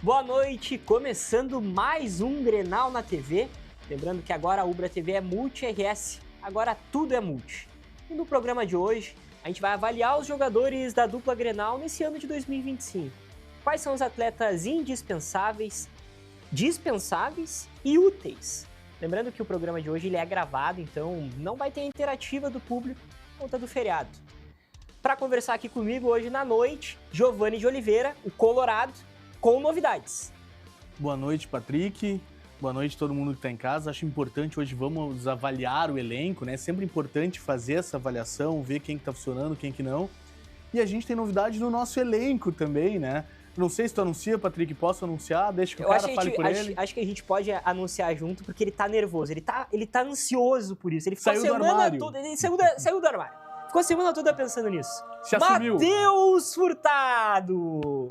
Boa noite, começando mais um Grenal na TV. Lembrando que agora a Ubra TV é multi-RS, agora tudo é multi. E no programa de hoje, a gente vai avaliar os jogadores da dupla Grenal nesse ano de 2025. Quais são os atletas indispensáveis, dispensáveis e úteis. Lembrando que o programa de hoje ele é gravado, então não vai ter interativa do público por conta do feriado. Para conversar aqui comigo hoje na noite, Giovanni de Oliveira, o Colorado, com novidades. Boa noite, Patrick. Boa noite a todo mundo que está em casa. Acho importante hoje, vamos avaliar o elenco, né? É sempre importante fazer essa avaliação, ver quem que tá funcionando, quem que não. E a gente tem novidade no nosso elenco também, né? Não sei se tu anuncia, Patrick, posso anunciar? Deixa que o cara fale por ele. Acho que a gente pode anunciar junto, porque ele tá nervoso, ele tá ansioso por isso. Ele ficou Saiu do armário. Ele saiu do armário. Ficou a semana toda pensando nisso. Se assumiu. Matheus Furtado!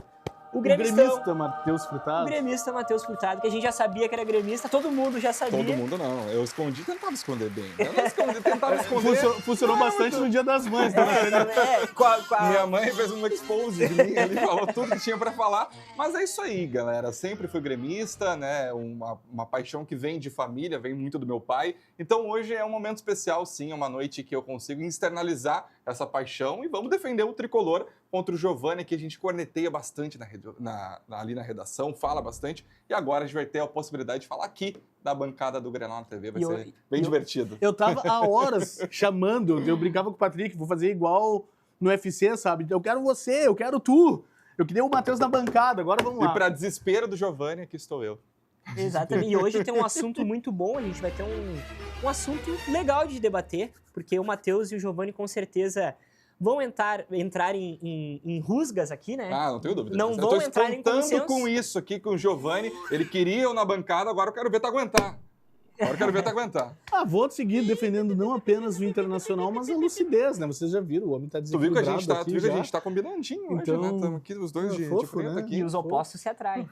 O gremista Matheus Furtado. O gremista Matheus Furtado, que a gente já sabia que era gremista, todo mundo já sabia. Todo mundo não, eu tentava esconder bem. Eu não tentava esconder. Funcionou bastante no Dia das Mães, né? Minha mãe fez um expose de mim, ele falou tudo que tinha pra falar. Mas é isso aí, galera. Sempre fui gremista, né? Uma paixão que vem de família, vem muito do meu pai. Então hoje é um momento especial, sim, é uma noite que eu consigo externalizar essa paixão e vamos defender o tricolor contra o Giovanni, que a gente corneteia bastante ali na redação, fala bastante, e agora a gente vai ter a possibilidade de falar aqui da bancada do Grenal na TV, vai ser bem divertido. Eu tava há horas chamando, eu brincava com o Patrick, vou fazer igual no UFC, sabe? Eu quero você, eu quero tu, eu queria o Matheus na bancada, agora vamos lá. E para desespero do Giovanni, aqui estou eu. Exatamente, e hoje tem um assunto muito bom, a gente vai ter um assunto legal de debater, porque o Matheus e o Giovanni com certeza vão entrar em rusgas aqui, né? Ah, não tenho dúvida. Não vão entrar em consenso. Eu tô contando com isso aqui, com o Giovanni. Ele queria eu na bancada, agora eu quero ver tu aguentar. Vou seguir defendendo não apenas o Internacional, mas a lucidez, né? Vocês já viram, o homem tá desequilibrado. Tu viu que a gente tá combinandinho então, hoje, né? Estamos aqui os dois de frente, né? Aqui. E os opostos se atraem.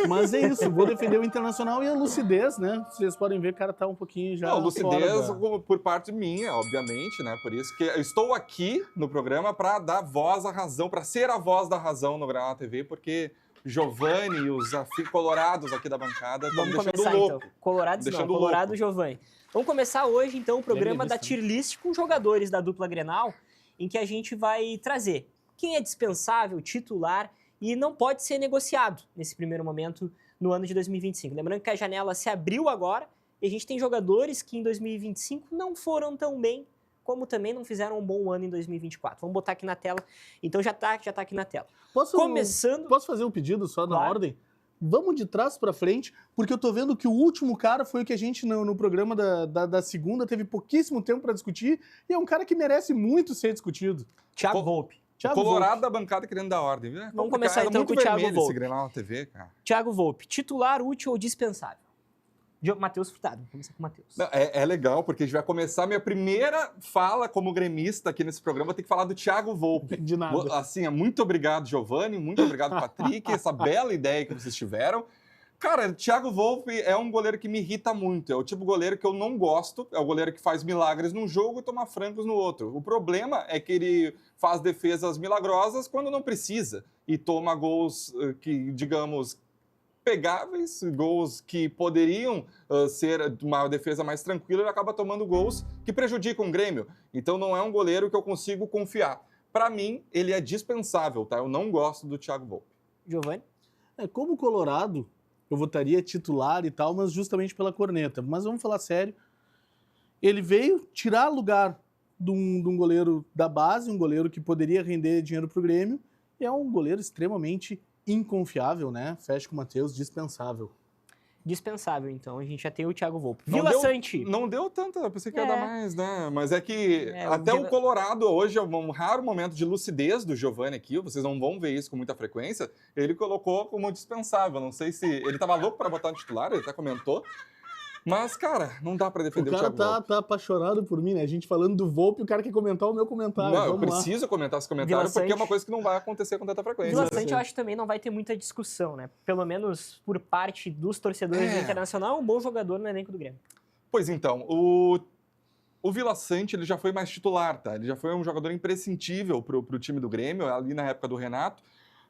Mas é isso, vou defender o Internacional e a lucidez, né? Vocês podem ver que o cara tá um pouquinho já lucidez por parte minha, obviamente, né? Por isso que eu estou aqui no programa para dar voz à razão, para ser a voz da razão no Grenal TV, porque Giovanni e os colorados aqui da bancada estão me deixando louco. Então. Colorado Giovanni. Vamos começar hoje, então, o programa da Tier List com jogadores da dupla Grenal, em que a gente vai trazer quem é dispensável, titular e não pode ser negociado nesse primeiro momento no ano de 2025. Lembrando que a janela se abriu agora e a gente tem jogadores que em 2025 não foram tão bem, como também não fizeram um bom ano em 2024. Vamos botar aqui na tela. Então já tá aqui na tela. Posso fazer um pedido só na ordem? Vamos de trás para frente, porque eu tô vendo que o último cara foi o que a gente no programa da segunda teve pouquíssimo tempo para discutir e é um cara que merece muito ser discutido. Thiago Volpe. Colorado da bancada querendo dar ordem. Vamos começar então com o Thiago Volpe. Esse Grenal na TV, cara. Thiago Volpe, titular, útil ou dispensável? Matheus Furtado, vamos começar com o Matheus. É legal, porque a gente vai começar minha primeira fala como gremista aqui nesse programa, tem que falar do Thiago Volpe. De nada. Assim, muito obrigado, Giovanni, muito obrigado, Patrick, essa bela ideia que vocês tiveram. Cara, Thiago Volpe é um goleiro que me irrita muito, é o tipo de goleiro que eu não gosto, é o goleiro que faz milagres num jogo e toma francos no outro. O problema é que ele faz defesas milagrosas quando não precisa e toma gols que, digamos, pegáveis, gols que poderiam ser uma defesa mais tranquila, ele acaba tomando gols que prejudicam o Grêmio. Então não é um goleiro que eu consigo confiar. Para mim, ele é dispensável, tá? Eu não gosto do Thiago Volpe. Giovanni? Como Colorado, eu votaria titular e tal, mas justamente pela corneta. Mas vamos falar sério. Ele veio tirar lugar de um goleiro da base, um goleiro que poderia render dinheiro pro Grêmio, e é um goleiro extremamente inconfiável, né? Fecha com o Matheus, dispensável. Dispensável, então. A gente já tem o Thiago Volpe. Vila Sante. Não deu tanto, eu pensei que ia dar mais, né? Mas é que até o Colorado hoje é um raro momento de lucidez do Giovanni aqui, vocês não vão ver isso com muita frequência, ele colocou como dispensável, não sei se... Ele estava louco para botar no titular, ele até comentou, mas, cara, não dá pra defender o Thiago Volpe. O cara tá apaixonado por mim, né? A gente falando do Volpe, o cara quer comentar o meu comentário. Não, eu preciso comentar esse comentário, porque é uma coisa que não vai acontecer com tanta frequência. Vila Sante, eu acho que também não vai ter muita discussão, né? Pelo menos por parte dos torcedores do Internacional, é um bom jogador no elenco do Grêmio. Pois então, o Vila Sante, ele já foi mais titular, tá? Ele já foi um jogador imprescindível pro time do Grêmio, ali na época do Renato.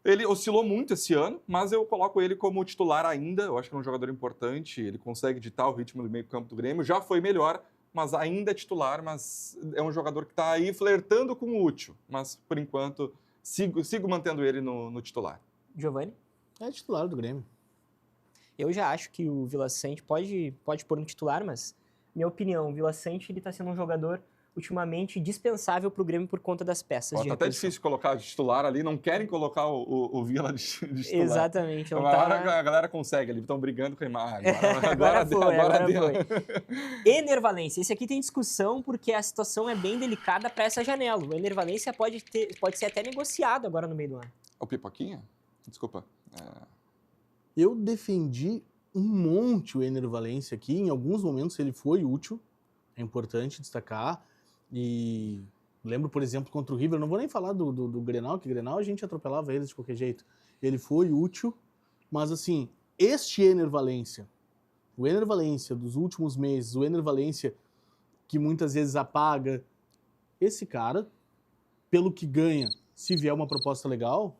Ele oscilou muito esse ano, mas eu coloco ele como titular ainda. Eu acho que é um jogador importante, ele consegue ditar o ritmo do meio campo do Grêmio. Já foi melhor, mas ainda é titular, mas é um jogador que está aí flertando com o útil. Mas, por enquanto, sigo mantendo ele no titular. Giovani? É titular do Grêmio. Eu já acho que o Vila Sante pode pôr no titular, mas, minha opinião, o Vila Sante ele tá sendo um jogador ultimamente dispensável para o Grêmio por conta das peças Ó, de tá até reposição. difícil colocar de titular ali, não querem colocar o Vila de titular. Exatamente. Não Uma tá... hora a galera consegue, eles estão brigando com a imagem. Agora foi. deu. Ener Valencia, esse aqui tem discussão porque a situação é bem delicada para essa janela. O Ener Valencia pode ser até negociado agora no meio do ano. O Pipoquinha? Desculpa. Eu defendi um monte o Ener Valencia aqui. Em alguns momentos ele foi útil. É importante destacar. E lembro, por exemplo, contra o River, não vou nem falar do Grenal, que Grenal a gente atropelava eles de qualquer jeito. Ele foi útil, mas assim, este Ener Valencia, o Ener Valencia dos últimos meses, o Ener Valencia que muitas vezes apaga, esse cara, pelo que ganha, se vier uma proposta legal...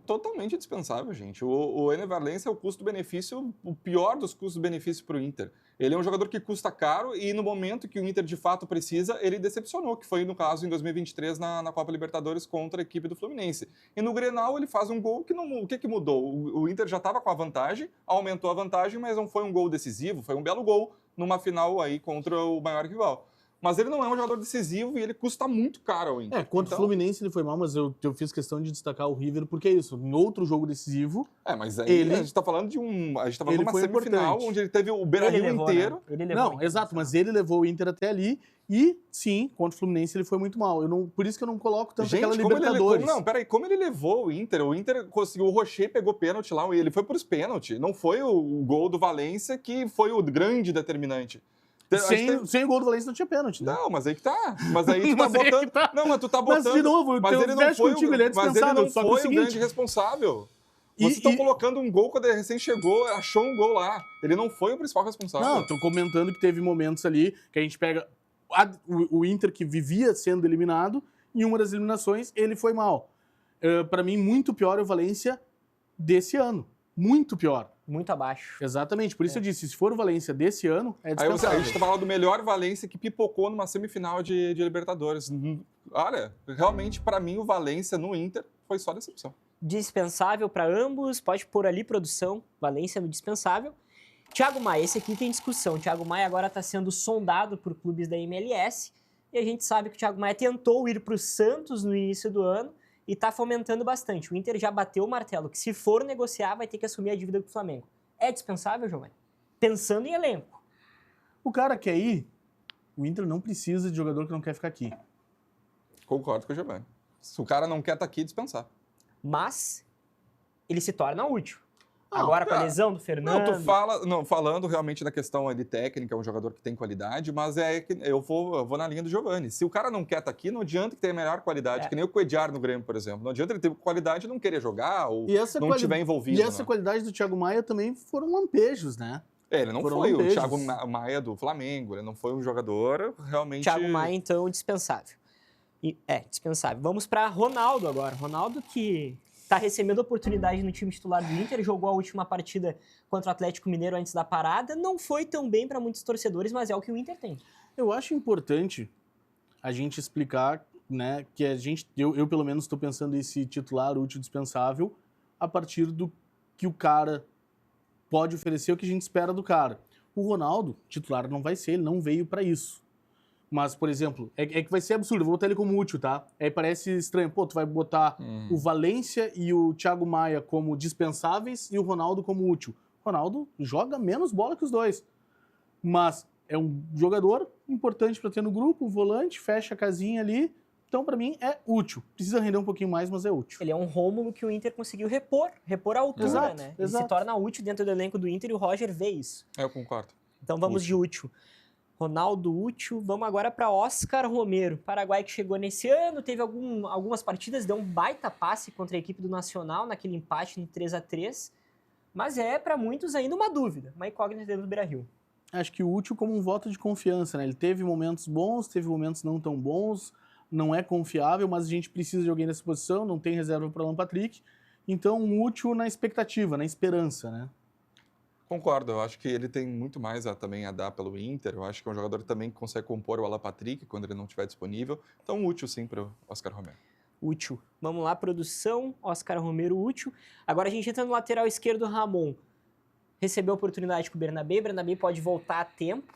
Totalmente dispensável, gente. O Ener Valencia é o custo-benefício, o pior dos custos-benefícios para o Inter. Ele é um jogador que custa caro e no momento que o Inter de fato precisa, ele decepcionou, que foi no caso em 2023 na Copa Libertadores contra a equipe do Fluminense. E no Grenal ele faz um gol que não... O que mudou? O Inter já estava com a vantagem, aumentou a vantagem, mas não foi um gol decisivo, foi um belo gol numa final aí contra o maior rival. Mas ele não é um jogador decisivo e ele custa muito caro ao Inter. Contra o Fluminense ele foi mal, mas eu fiz questão de destacar o River, porque é isso, em outro jogo decisivo... mas aí a gente tá falando de uma semifinal importante. onde ele teve o Beira-Rio inteiro. Né? Não, exato, mas ele levou o Inter até ali e, sim, contra o Fluminense ele foi muito mal. Por isso que eu não coloco tanto aquela Libertadores. Como ele levou o Inter? O Inter conseguiu, o Rocher pegou pênalti lá e ele foi por os pênaltis. Não foi o gol do Valência que foi o grande determinante. Sem o gol do Valencia não tinha pênalti, né? Não, mas aí que tá. Mas aí tu tá botando... Não, mas tu tá botando... Mas, de novo, mas ele não foi contigo, ele é dispensável. Mas ele não foi o grande responsável. Vocês estão colocando um gol quando ele recém chegou, achou um gol lá. Ele não foi o principal responsável. Não, tô comentando que teve momentos ali que a gente pega o Inter que vivia sendo eliminado, em uma das eliminações ele foi mal. Pra mim, muito pior é o Valencia desse ano. Muito pior. Muito abaixo. Exatamente, por isso eu disse, se for o Valencia desse ano, é dispensável. Aí a gente tá falando do melhor Valencia que pipocou numa semifinal de Libertadores. Olha, realmente, para mim, o Valencia no Inter foi só decepção. Dispensável para ambos, pode pôr ali produção, Valencia no dispensável. Thiago Maia, esse aqui tem discussão. Thiago Maia agora está sendo sondado por clubes da MLS e a gente sabe que o Thiago Maia tentou ir para o Santos no início do ano e está fomentando bastante. O Inter já bateu o martelo, que se for negociar vai ter que assumir a dívida do Flamengo. É dispensável, Giovani? Pensando em elenco. O cara quer ir, o Inter não precisa de jogador que não quer ficar aqui. Concordo com o Giovani. Se o cara não quer estar aqui, dispensar. Mas ele se torna útil. Agora com a lesão do Fernando... Falando realmente da questão de técnica, é um jogador que tem qualidade, mas eu vou na linha do Giovani. Se o cara não quer estar aqui, não adianta que tenha melhor qualidade, que nem o Coediar no Grêmio, por exemplo. Não adianta ele ter qualidade e não querer jogar ou não estiver envolvido. E essa qualidade do Thiago Maia também foram lampejos, né? Ele não foi o Thiago Maia do Flamengo, ele não foi um jogador realmente... Thiago Maia, então, dispensável. Dispensável. Vamos para Ronaldo agora. Ronaldo que... está recebendo oportunidade no time titular do Inter, jogou a última partida contra o Atlético Mineiro antes da parada, não foi tão bem para muitos torcedores, mas é o que o Inter tem. Eu acho importante a gente explicar, né, que eu pelo menos estou pensando esse titular útil dispensável a partir do que o cara pode oferecer, o que a gente espera do cara. O Ronaldo, titular não vai ser, ele não veio para isso. Mas, por exemplo, é que vai ser absurdo, eu vou botar ele como útil, tá? Aí parece estranho, tu vai botar o Valencia e o Thiago Maia como dispensáveis e o Ronaldo como útil. O Ronaldo joga menos bola que os dois, mas é um jogador importante para ter no grupo, um volante, fecha a casinha ali, então para mim é útil. Precisa render um pouquinho mais, mas é útil. Ele é um Rômulo que o Inter conseguiu repor a altura, exato, né? Ele se torna útil dentro do elenco do Inter e o Roger vê isso. Eu concordo. Então vamos de útil. Ronaldo útil. Vamos agora para Oscar Romero, Paraguai que chegou nesse ano, teve algumas partidas, deu um baita passe contra a equipe do Nacional naquele empate no 3-3, mas é para muitos ainda uma dúvida, uma incógnita dentro do Beira-Rio. Acho que útil como um voto de confiança, né? Ele teve momentos bons, teve momentos não tão bons, não é confiável, mas a gente precisa de alguém nessa posição, não tem reserva para o Alan Patrick, então útil na expectativa, na esperança, né? Concordo, eu acho que ele tem muito mais também a dar pelo Inter, eu acho que é um jogador que também consegue compor o Alan Patrick quando ele não estiver disponível, então útil sim para o Oscar Romero. Útil. Vamos lá, produção, Oscar Romero útil. Agora a gente entra no lateral esquerdo, Ramon. Recebeu a oportunidade com o Bernabé pode voltar a tempo,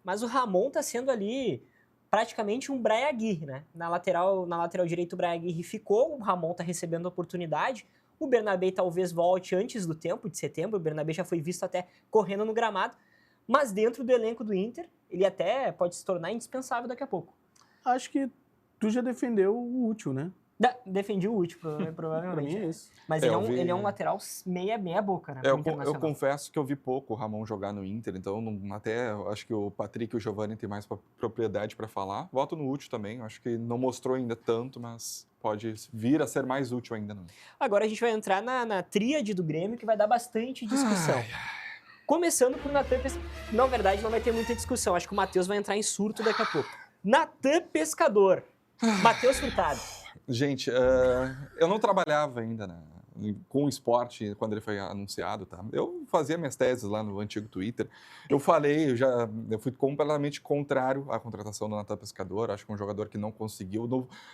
mas o Ramon está sendo ali praticamente um Bryan Aguirre, né? Na lateral direita o Bryan Aguirre ficou, o Ramon está recebendo a oportunidade. O Bernabé talvez volte antes do tempo, de setembro. O Bernabé já foi visto até correndo no gramado. Mas dentro do elenco do Inter, ele até pode se tornar indispensável daqui a pouco. Acho que tu já defendeu o útil, né? Defendi o útil, provavelmente. Pra mim é isso. Mas ele é um lateral meia boca, né? Eu confesso que eu vi pouco o Ramon jogar no Inter, então eu acho que o Patrick e o Giovani têm mais propriedade para falar. Voto no útil também, acho que não mostrou ainda tanto, mas pode vir a ser mais útil ainda. Não. Agora a gente vai entrar na tríade do Grêmio, que vai dar bastante discussão. Começando por Natan Pescador. Na verdade, não vai ter muita discussão. Acho que o Matheus vai entrar em surto daqui a pouco. Natan Pescador. Matheus Furtado. Gente, eu não trabalhava ainda com o esporte quando ele foi anunciado, tá? Eu fazia minhas teses lá no antigo Twitter. Eu fui completamente contrário à contratação do Natan Pescador. Acho que é um jogador que não conseguiu.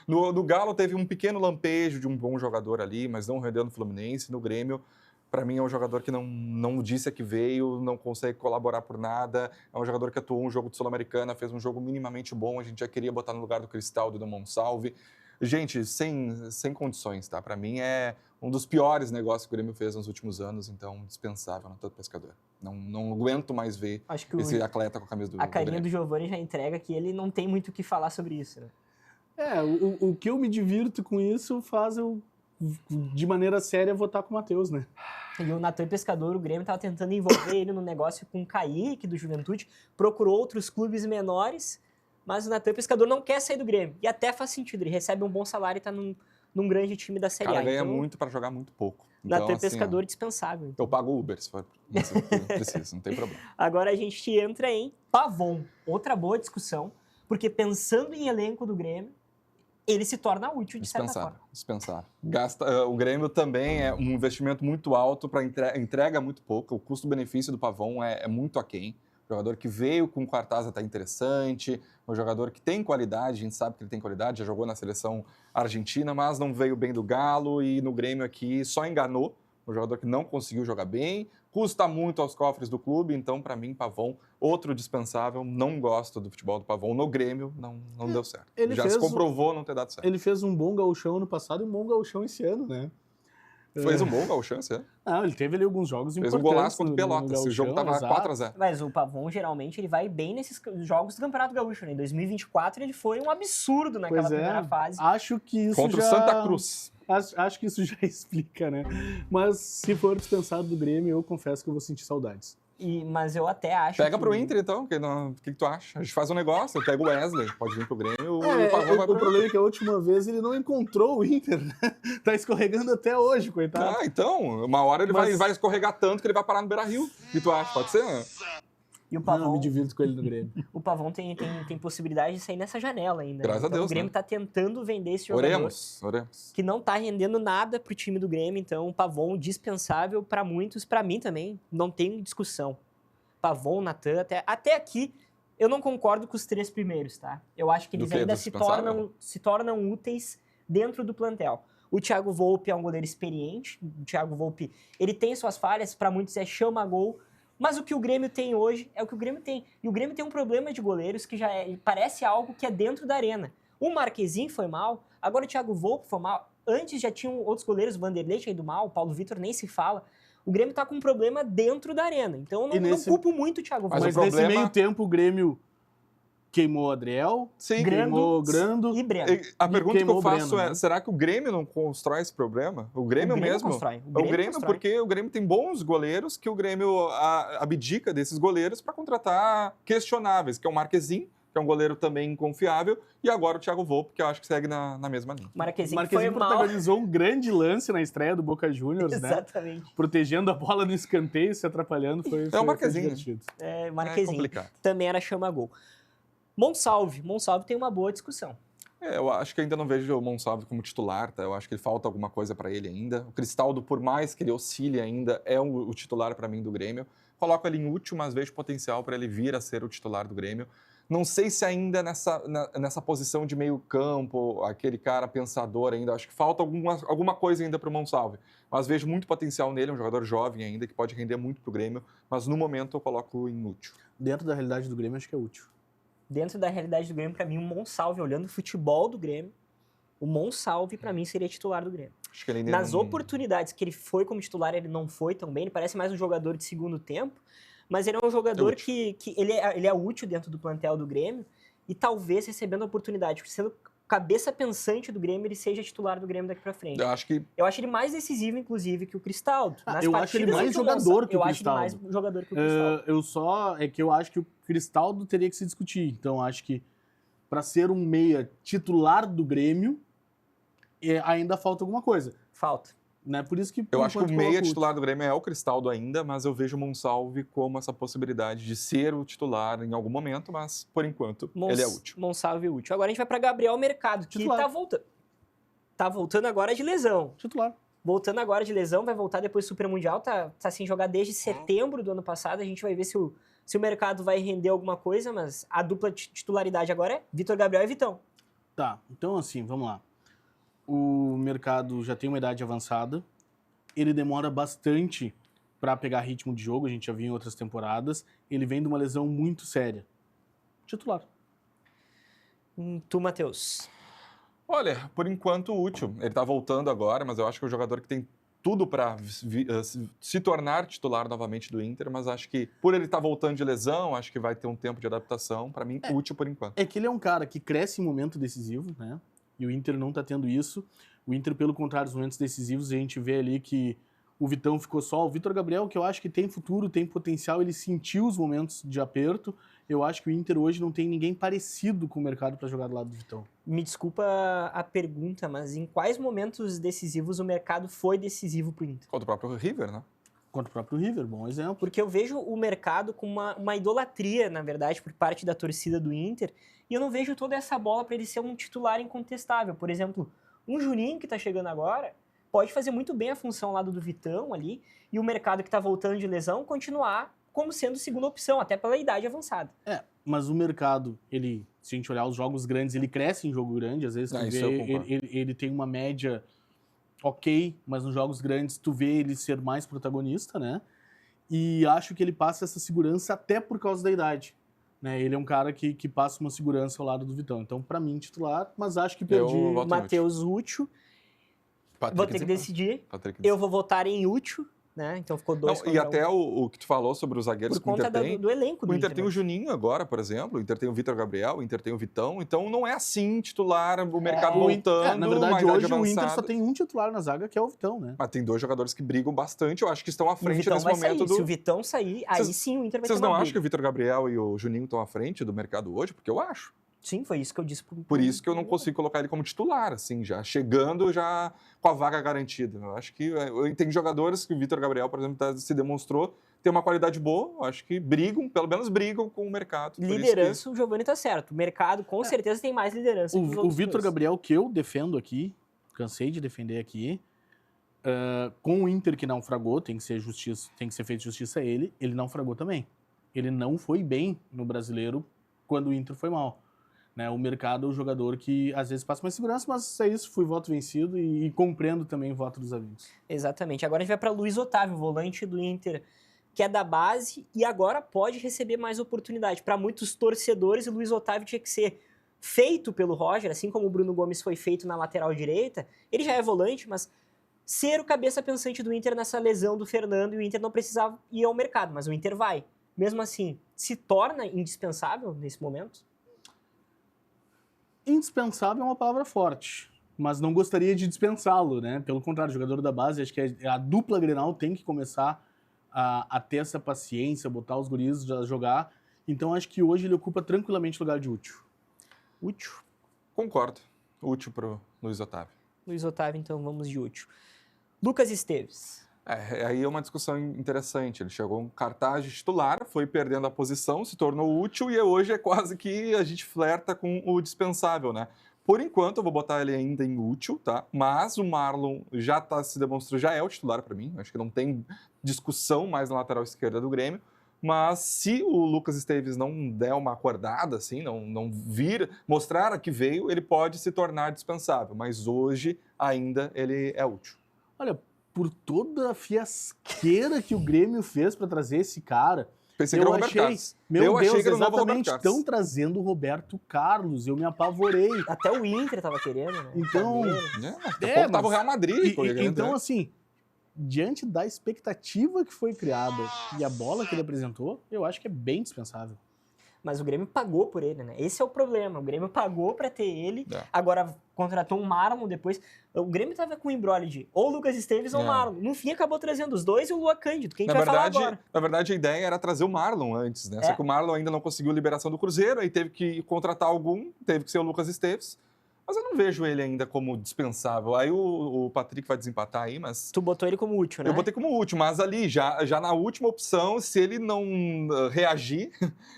No Galo teve um pequeno lampejo de um bom jogador ali, mas não rendeu no Fluminense. No Grêmio, para mim, é um jogador que não disse a que veio, não consegue colaborar por nada. É um jogador que atuou um jogo de Sul-Americana, fez um jogo minimamente bom. A gente já queria botar no lugar do Cristaldo e do Monsalve. Gente, sem condições, tá? Para mim é um dos piores negócios que o Grêmio fez nos últimos anos, então dispensável, Natan Pescador. Não aguento mais ver esse atleta com a camisa do Grêmio. A carinha do Giovani já entrega que ele não tem muito o que falar sobre isso, né? O que eu me divirto com isso faz eu, de maneira séria, votar com o Matheus, né? E o Natan Pescador, o Grêmio estava tentando envolver ele no negócio com o Kaique, do Juventude, procurou outros clubes menores, mas o Natan Pescador não quer sair do Grêmio. E até faz sentido, ele recebe um bom salário e está num grande time da Série A. O cara ganha muito para jogar muito pouco. Então, Natan Pescador dispensável. Então. Eu pago Uber se for preciso, não tem problema. Agora a gente entra em Pavon. Outra boa discussão, porque pensando em elenco do Grêmio, ele se torna útil de certa forma. Dispensável. O Grêmio também é um investimento muito alto para entrega muito pouco. O custo-benefício do Pavon é muito aquém. O jogador que veio com o Quartaz está interessante, um jogador que tem qualidade, a gente sabe que ele tem qualidade, já jogou na seleção argentina, mas não veio bem do Galo e no Grêmio aqui só enganou, um jogador que não conseguiu jogar bem, custa muito aos cofres do clube, então para mim Pavon, outro dispensável, não gosto do futebol do Pavon, no Grêmio não deu certo. Se comprovou não ter dado certo. Ele fez um bom gauchão ano passado e um bom gauchão esse ano, né? Fez um bom gauchão, é? Não, ele teve ali alguns jogos importantes. Fez um golaço contra o Pelotas, esse jogo estava 4-0. Mas o Pavon, geralmente, ele vai bem nesses jogos do Campeonato Gaúcho, né? Em 2024, ele foi um absurdo naquela primeira fase. Acho que isso contra o Santa Cruz. Acho que isso já explica, né? Mas se for dispensado do Grêmio, eu confesso que eu vou sentir saudades. Mas eu até acho Pega pro Inter, então. O que tu acha? A gente faz um negócio, eu pego o Wesley, pode vir pro Grêmio, o Pavon vai pro... O problema é que a última vez ele não encontrou o Inter, né? Tá escorregando até hoje, coitado. Então, uma hora ele vai escorregar tanto que ele vai parar no Beira-Rio. O que tu acha? Pode ser? E o Pavon, me divirto com ele no Grêmio. O Pavon tem possibilidade de sair nessa janela ainda. Graças a Deus, o Grêmio tá tentando vender esse jogador. Oremos. Que não tá rendendo nada pro time do Grêmio, então o Pavon dispensável para muitos, para mim também, não tem discussão. Pavon, Natan, até aqui, eu não concordo com os três primeiros, tá? Eu acho que eles ainda se tornam úteis dentro do plantel. O Thiago Volpi é um goleiro experiente, o Thiago Volpi, ele tem suas falhas, para muitos é chama-gol, mas o que o Grêmio tem hoje é o que o Grêmio tem. E o Grêmio tem um problema de goleiros que parece algo que é dentro da arena. O Marquezinho foi mal, agora o Thiago Volpi foi mal, antes já tinham outros goleiros, o Vanderlei tinha ido mal, o Paulo Vitor nem se fala. O Grêmio tá com um problema dentro da arena. Então eu não culpo muito o Thiago Volpi. Mas nesse meio tempo o Grêmio queimou o Adriel, queimou o Grando e Breno. A pergunta que eu faço Breno, é, né? Será que o Grêmio não constrói esse problema? O Grêmio mesmo? Constrói. O Grêmio porque o Grêmio tem bons goleiros que o Grêmio abdica desses goleiros para contratar questionáveis, que é o Marquezinho, que é um goleiro também confiável, e agora o Thiago Volpi, que eu acho que segue na mesma linha. O Marquezinho protagonizou um grande lance na estreia do Boca Juniors, né? Exatamente. Protegendo a bola no escanteio, se atrapalhando, foi o Marquezinho. divertido. Marquezinho. É complicado. Também era chama-gol. Monsalve tem uma boa discussão. Eu acho que ainda não vejo o Monsalve como titular, tá? Eu acho que falta alguma coisa para ele ainda. O Cristaldo, por mais que ele oscile ainda, é o titular para mim do Grêmio. Coloco ele em útil, mas vejo potencial para ele vir a ser o titular do Grêmio. Não sei se ainda nessa posição de meio campo, aquele cara pensador ainda, acho que falta alguma coisa ainda para o Monsalve. Mas vejo muito potencial nele, é um jogador jovem ainda, que pode render muito para o Grêmio, mas no momento eu coloco em útil. Dentro da realidade do Grêmio, acho que é útil. Dentro da realidade do Grêmio, para mim, o Monsalve, olhando o futebol do Grêmio, o Monsalve, para mim, seria titular do Grêmio. Acho que ele ainda Nas não... oportunidades que ele foi como titular, ele não foi tão bem, ele parece mais um jogador de segundo tempo, mas ele é um jogador que ele é útil dentro do plantel do Grêmio e talvez recebendo a oportunidade, sendo cabeça pensante do Grêmio, ele seja titular do Grêmio daqui pra frente. Eu acho ele mais decisivo, inclusive, que o Cristaldo. Eu acho ele mais jogador que o Cristaldo. Eu acho ele mais jogador que o Cristaldo. É que eu acho que o Cristaldo teria que se discutir. Então, acho que para ser um meia titular do Grêmio, ainda falta alguma coisa. Falta. Né? Por isso que, eu acho que o meia titular do Grêmio é o Cristaldo ainda, mas eu vejo o Monsalve como essa possibilidade de ser o titular em algum momento, mas por enquanto ele é útil. Monsalve é útil. Agora a gente vai para Gabriel Mercado, que titular. Tá voltando agora de lesão. Titular. Voltando agora de lesão, vai voltar depois do Super Mundial, tá sem jogar desde setembro do ano passado. A gente vai ver se o Mercado vai render alguma coisa, mas a dupla titularidade agora é Vitor Gabriel e Vitão. Tá, então assim, vamos lá. O Mercado já tem uma idade avançada, ele demora bastante para pegar ritmo de jogo, a gente já viu em outras temporadas, ele vem de uma lesão muito séria. Titular. Tu, Matheus? Olha, por enquanto útil. Ele tá voltando agora, mas eu acho que é um jogador que tem tudo para se tornar titular novamente do Inter, mas acho que por ele estar voltando de lesão, acho que vai ter um tempo de adaptação, para mim, útil por enquanto. É que ele é um cara que cresce em momento decisivo, né? E o Inter não tá tendo isso. O Inter, pelo contrário, nos momentos decisivos, a gente vê ali que o Vitão ficou só. O Vitor Gabriel, que eu acho que tem futuro, tem potencial, ele sentiu os momentos de aperto. Eu acho que o Inter hoje não tem ninguém parecido com o Mercado para jogar do lado do Vitão. Me desculpa a pergunta, mas em quais momentos decisivos o Mercado foi decisivo pro Inter? Contra o próprio River, né? Contra o próprio River, bom exemplo. Porque eu vejo o Mercado com uma idolatria, na verdade, por parte da torcida do Inter, e eu não vejo toda essa bola para ele ser um titular incontestável. Por exemplo, um Juninho que tá chegando agora pode fazer muito bem a função ao lado do Vitão ali, e o Mercado que tá voltando de lesão continuar como sendo segunda opção, até pela idade avançada. Mas o Mercado, ele, se a gente olhar os jogos grandes, ele cresce em jogo grande, às vezes tu vê, ele tem uma média ok, mas nos jogos grandes tu vê ele ser mais protagonista, né? E acho que ele passa essa segurança até por causa da idade. Né? Ele é um cara que passa uma segurança ao lado do Vitão. Então, pra mim, titular, mas acho que perdi. Matheus útil. Vou ter que decidir. Eu vou votar em útil, né? Então ficou 2 E até o que tu falou sobre os zagueiros que o Inter tem. Do elenco do o Inter tem o Juninho agora, por exemplo. O Inter tem o Vitor Gabriel, o Inter tem o Vitão. Então não é assim titular, o Mercado voltando. Na verdade, hoje o Inter só tem um titular na zaga, que é o Vitão, né? Mas tem 2 jogadores que brigam bastante. Eu acho que estão à frente nesse momento. Se o Vitão sair, aí sim o Inter vai ter uma briga. Vocês não acham que o Vitor Gabriel e o Juninho estão à frente do Mercado hoje? Porque eu acho. Sim, foi isso que eu disse. Por isso que eu não consigo colocar ele como titular, assim, já chegando já com a vaga garantida. Eu acho que tem jogadores que o Vitor Gabriel, por exemplo, se demonstrou ter uma qualidade boa. Eu acho que brigam, pelo menos brigam com o mercado. Liderança, o Giovani tá certo. O mercado, com certeza, tem mais liderança. O Vitor Gabriel, que eu defendo aqui, cansei de defender aqui, com o Inter que naufragou, tem que ser feita justiça a ele naufragou também. Ele não foi bem no Brasileiro quando o Inter foi mal. Né, o Mercado é o jogador que às vezes passa mais segurança, mas é isso, fui voto vencido e compreendo também o voto dos amigos. Exatamente. Agora a gente vai para Luiz Otávio, volante do Inter, que é da base e agora pode receber mais oportunidade. Para muitos torcedores, o Luiz Otávio tinha que ser feito pelo Roger, assim como o Bruno Gomes foi feito na lateral direita. Ele já é volante, mas ser o cabeça pensante do Inter nessa lesão do Fernando, e o Inter não precisava ir ao mercado, mas o Inter vai. Mesmo assim, se torna indispensável nesse momento? Indispensável é uma palavra forte, mas não gostaria de dispensá-lo, né? Pelo contrário, jogador da base, acho que a dupla Grenal tem que começar a ter essa paciência, botar os guris a jogar. Então acho que hoje ele ocupa tranquilamente o lugar de útil. Útil? Concordo. Útil pro Luiz Otávio. Luiz Otávio, então vamos de útil. Lucas Esteves. Aí é uma discussão interessante. Ele chegou um cartaz de titular, foi perdendo a posição, se tornou útil e hoje é quase que a gente flerta com o dispensável, né? Por enquanto, eu vou botar ele ainda em útil, tá? Mas o Marlon se demonstrou, já é o titular para mim. Acho que não tem discussão mais na lateral esquerda do Grêmio. Mas se o Lucas Esteves não der uma acordada, assim, não vir, mostrar a que veio, ele pode se tornar dispensável. Mas hoje ainda ele é útil. Olha, por toda a fiasqueira que o Grêmio fez para trazer esse cara, Pensei que era o Roberto Carlos. Meu Deus, que era o novo Roberto exatamente, Carlos. estão trazendo o Roberto Carlos, eu me apavorei. Até o Inter tava querendo, né? Então, Daqui a pouco tava o Real Madrid. então, assim, diante da expectativa que foi criada e a bola que ele apresentou, eu acho que é bem dispensável. Mas o Grêmio pagou por ele, né? Esse é o problema. O Grêmio pagou pra ter ele, agora contratou um Marlon depois. O Grêmio tava com o embrolho de ou o Lucas Esteves ou o Marlon. No fim, acabou trazendo os dois e o Luan Cândido, que a gente vai falar agora. Na verdade, a ideia era trazer o Marlon antes, né? Só que o Marlon ainda não conseguiu liberação do Cruzeiro, aí teve que contratar algum, teve que ser o Lucas Esteves. Mas eu não vejo ele ainda como dispensável. Aí o Patrick vai desempatar aí, mas... Tu botou ele como útil, né? Eu botei como útil, mas ali, já na última opção, se ele não reagir,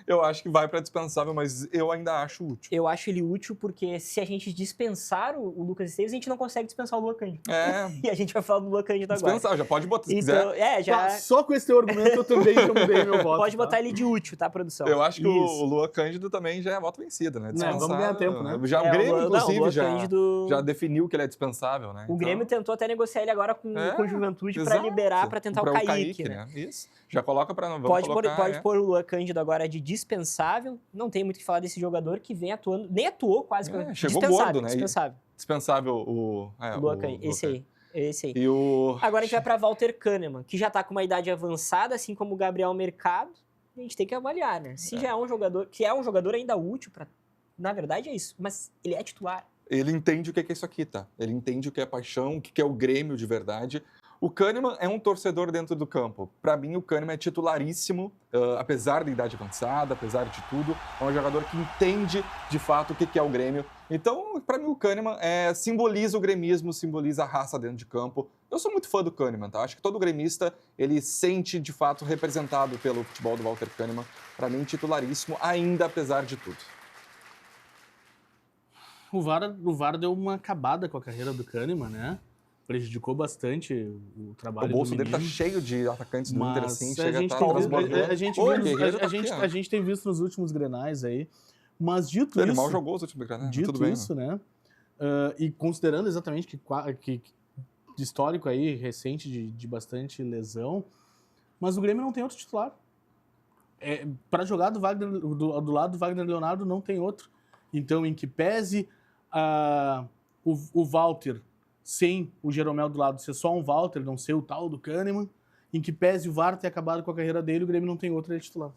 eu acho que vai para dispensável, mas eu ainda acho útil. Eu acho ele útil porque se a gente dispensar o Lucas Esteves, a gente não consegue dispensar o Luan Cândido. É. E a gente vai falar do Luan Cândido agora. Dispensável, já pode botar se então, quiser. já... Só com esse teu argumento eu também já mudei meu voto. Pode botar ele de útil, tá, produção? Eu acho que o Luan Cândido também já é voto vencido, né? Não, vamos ganhar tempo, né? Já o Grêmio, inclusive, o Luan Cândido... já definiu que ele é dispensável, né? O Grêmio tentou até negociar ele agora com o Juventude para liberar, para tentar o Kaique, né? Isso. Já coloca para não pode pôr o Luan Cândido agora de dispensável. Não tem muito o que falar desse jogador que vem atuando, nem atuou quase. Chegou gordo, né? Dispensável o Luan Cândido, esse aí. E Agora a gente vai para Walter Kahneman, que já tá com uma idade avançada, assim como o Gabriel Mercado. A gente tem que avaliar, né? Se já é um jogador, que é um jogador ainda útil para, na verdade é isso, mas ele é titular. Ele entende o que é isso aqui, tá? Ele entende o que é paixão, o que é o Grêmio de verdade. O Kahneman é um torcedor dentro do campo. Para mim, o Kahneman é titularíssimo, apesar da idade avançada, apesar de tudo. É um jogador que entende, de fato, o que é o Grêmio. Então, para mim, o Kahneman simboliza o gremismo, simboliza a raça dentro de campo. Eu sou muito fã do Kahneman, tá? Acho que todo gremista, ele sente, de fato, representado pelo futebol do Walter Kahneman. Para mim, titularíssimo, ainda apesar de tudo. O VAR deu uma acabada com a carreira do Kahneman, né? Prejudicou bastante o trabalho do O bolso menino. dele tá cheio de atacantes do Inter, assim, chega a estar a gente tem visto nos últimos Grenais aí, mas dito ele isso... mal jogou os últimos Grenais, dito tudo bem, isso, né? E considerando exatamente que de histórico aí, recente, de bastante lesão, mas o Grêmio não tem outro titular. Para jogar do lado do Wagner Leonardo, não tem outro. Então, em que pese o Walter sem o Jeromel do lado ser só um Walter, não ser o tal do Kahneman, em que pese o VAR ter acabado com a carreira dele, o Grêmio não tem outro titular.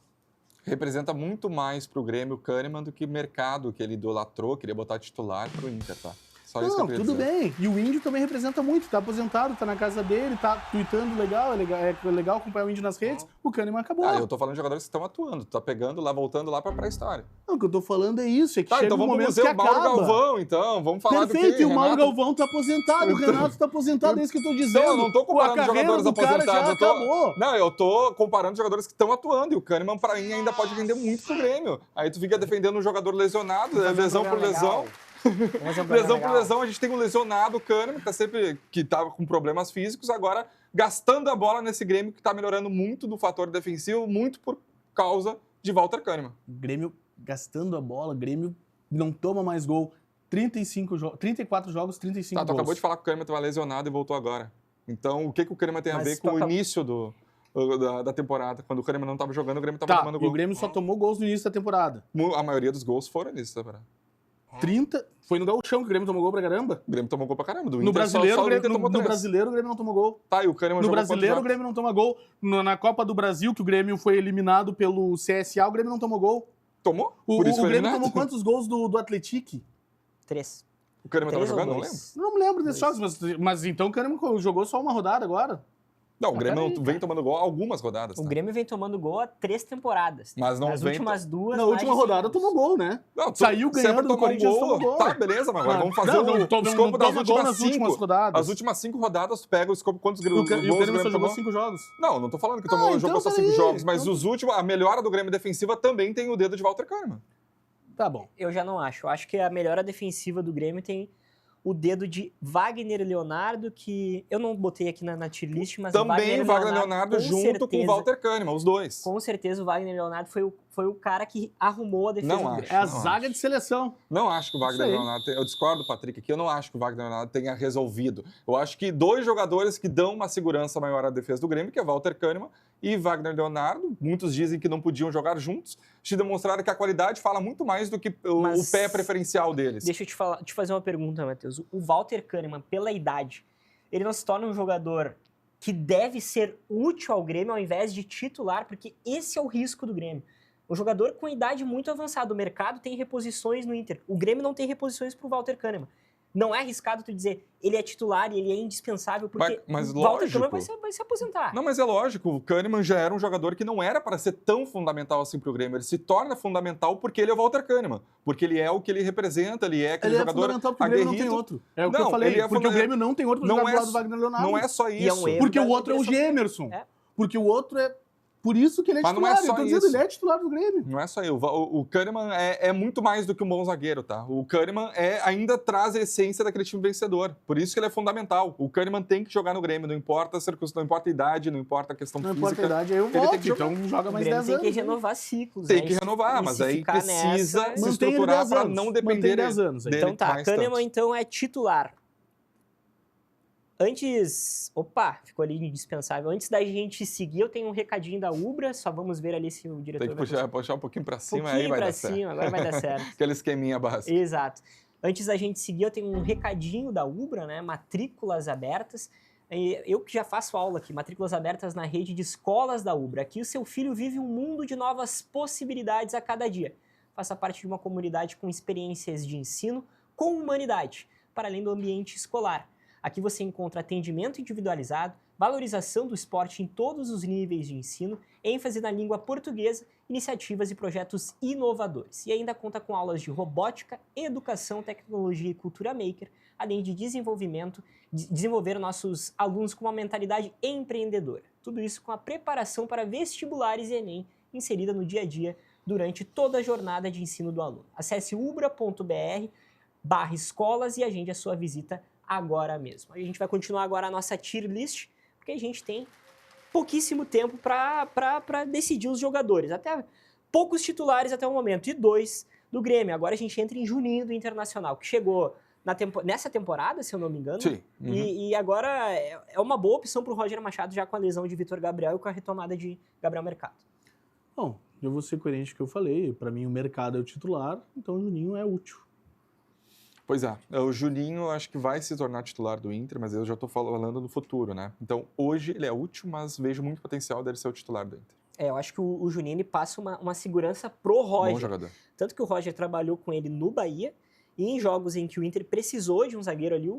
Representa muito mais pro Grêmio o Kahneman do que o Mercado, que ele idolatrou, queria botar titular pro Inter, tá? Só isso que eu queria tudo dizer. bem. E o Índio também representa muito, tá aposentado, tá na casa dele, tá tweetando legal, é legal acompanhar o Índio nas redes, o Kahneman acabou. Eu tô falando de jogadores que estão atuando, tá pegando lá, voltando lá pra pré-história. Não, o que eu tô falando é isso, é que chega então um vamos momento dizer que o Mauro acaba. Galvão, então, vamos falar Perfeito, do que e o Mauro Renato... Galvão tá aposentado, o Renato tá aposentado, é isso que eu tô dizendo. Não, eu não tô comparando a jogadores do cara aposentados. já acabou. Não, eu tô comparando jogadores que estão atuando, e o Kahneman, pra mim, ainda pode render muito pro Grêmio. Aí tu fica defendendo um jogador lesionado, lesão por lesão. Lesão por lesão, a gente tem um lesionado, o Kahneman, que tava com problemas físicos, agora gastando a bola nesse Grêmio que tá melhorando muito do fator defensivo, muito por causa de Walter Kahneman. Grêmio gastando a bola, Grêmio não toma mais gol. 34 jogos, 35 gols. Tu acabou de falar que o Kahneman estava lesionado e voltou agora. Então, o que o Kahneman tem a ver com o início da temporada? Quando o Kahneman não estava jogando, o Grêmio estava tomando gol. E o Grêmio só tomou gols no início da temporada. A maioria dos gols foram nisso da temporada. 30, foi no Gauchão que o Grêmio tomou gol pra caramba? O Grêmio tomou gol pra caramba. No Brasileiro, no Brasileiro o Grêmio não tomou gol. Tá, e o Kahneman no Brasileiro o Grêmio não toma gol. Na Copa do Brasil, que o Grêmio foi eliminado pelo CSA, o Grêmio não tomou gol. Tomou? O Grêmio tomou quantos gols do Atlético? 3. O Kahneman tava jogando, não lembro? Não me lembro desses jogos, mas então o Kahneman jogou só uma rodada agora. Não, o Grêmio vem tomando gol há algumas rodadas. Tá? O Grêmio vem tomando gol há 3 temporadas. Mas não Nas vem... últimas duas... Na última rodada tomou gol, né? Não, saiu ganhando do Corinthians, tomou gol. Tá, beleza, mas agora vamos fazer o escopo das últimas rodadas. As últimas 5 rodadas, tu pega o escopo, quantos gols o Grêmio só jogou 5 jogos. Não tô falando que jogou só 5 jogos, mas a melhora do Grêmio defensiva também tem o dedo de Walter Kahneman. Tá bom. Eu já não acho. Eu acho que a melhora defensiva do Grêmio tem o dedo de Wagner Leonardo, que eu não botei aqui na tier list, mas Também o Wagner Leonardo com junto certeza, com o Walter Kahneman, os dois. Com certeza o Wagner Leonardo foi o cara que arrumou a defesa Não do acho. Grêmio. É a Não zaga acho. de seleção. Não acho que o Wagner Isso aí. Leonardo... Eu discordo, Patrick, aqui. Eu não acho que o Wagner Leonardo tenha resolvido. Eu acho que dois jogadores que dão uma segurança maior à defesa do Grêmio, que é Walter Kahneman e Wagner Leonardo. Muitos dizem que não podiam jogar juntos. Te demonstraram que a qualidade fala muito mais do que o pé preferencial deles. Deixa eu te fazer uma pergunta, Matheus. O Walter Kahneman, pela idade, ele não se torna um jogador que deve ser útil ao Grêmio ao invés de titular, porque esse é o risco do Grêmio. Um jogador com idade muito avançada. O mercado tem reposições no Inter. O Grêmio não tem reposições para o Walter Kahneman. Não é arriscado tu dizer ele é titular e ele é indispensável, porque mas o Walter lógico. Kahneman vai se aposentar. Não, mas é lógico, o Kahneman já era um jogador que não era para ser tão fundamental assim para o Grêmio. Ele se torna fundamental porque ele é o Walter Kahneman. Porque ele é o que ele representa, ele é aquele Ele é jogador fundamental porque o Grêmio não tem aguerrido. outro. É o que Não, eu falei. ele é Porque o Grêmio não tem outro pra Não jogar é do lado do Wagner Leonardo. Não é só E é um isso. erro. Porque o da outro é o direção. Gemerson. É. Porque o outro é... Por isso que ele é Mas não titular. é só Eu tô dizendo, isso. ele é titular do Grêmio. Não é só eu. O Kahneman é muito mais do que um bom zagueiro, tá? O Kahneman ainda traz a essência daquele time vencedor. Por isso que ele é fundamental. O Kahneman tem que jogar no Grêmio, não importa a circunstância, não importa a idade, não importa a questão Não física. importa a idade, aí eu tem volto. que jogar. Então joga O mais Grêmio 10 tem anos. que né? renovar ciclos. Tem né? que renovar, E mas se aí ficar precisa nessa- se Mantém ele estruturar 10 para anos. não Mantém depender 10 anos aí. dele Então tá, mais Kahneman tanto. então é titular. Antes... Opa, ficou ali indispensável. Antes da gente seguir, eu tenho um recadinho da Ubra, só vamos ver ali se o diretor Tem que puxar um pouquinho para cima, aí pouquinho vai pra dar certo. cima, agora vai dar certo. Aquele esqueminha básico. Exato. Antes da gente seguir, eu tenho um recadinho da Ubra, né? Matrículas abertas. Eu que já faço aula aqui, matrículas abertas na rede de escolas da Ubra. Aqui o seu filho vive um mundo de novas possibilidades a cada dia. Faça parte de uma comunidade com experiências de ensino com humanidade, para além do ambiente escolar. Aqui você encontra atendimento individualizado, valorização do esporte em todos os níveis de ensino, ênfase na língua portuguesa, iniciativas e projetos inovadores. E ainda conta com aulas de robótica, educação, tecnologia e cultura maker, além de desenvolver nossos alunos com uma mentalidade empreendedora. Tudo isso com a preparação para vestibulares e Enem inserida no dia a dia durante toda a jornada de ensino do aluno. Acesse ubra.br/escolas e agende a sua visita agora mesmo. A gente vai continuar agora a nossa tier list, porque a gente tem pouquíssimo tempo para decidir os jogadores. Até poucos titulares até o momento, e 2 do Grêmio. Agora a gente entra em Juninho do Internacional, que chegou nessa temporada, se eu não me engano. Sim. Uhum. E agora é uma boa opção para o Roger Machado, já com a lesão de Vitor Gabriel e com a retomada de Gabriel Mercado. Bom, eu vou ser coerente com o que eu falei. Para mim, o mercado é o titular, então o Juninho é útil. Pois é, o Juninho eu acho que vai se tornar titular do Inter, mas eu já estou falando no futuro, né? Então, hoje ele é útil, mas vejo muito potencial dele ser o titular do Inter. Eu acho que o Juninho ele passa uma segurança pro Roger. Bom jogador. Tanto que o Roger trabalhou com ele no Bahia, e em jogos em que o Inter precisou de um zagueiro ali,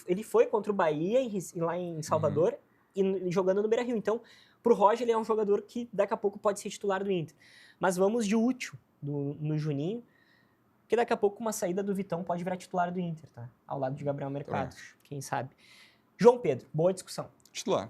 ele foi contra o Bahia, lá em Salvador, e jogando no Beira-Rio. Então, pro Roger, ele é um jogador que daqui a pouco pode ser titular do Inter. Mas vamos de útil no Juninho, que daqui a pouco uma saída do Vitão pode virar titular do Inter, tá? Ao lado de Gabriel Mercado, quem sabe. João Pedro, boa discussão. Titular,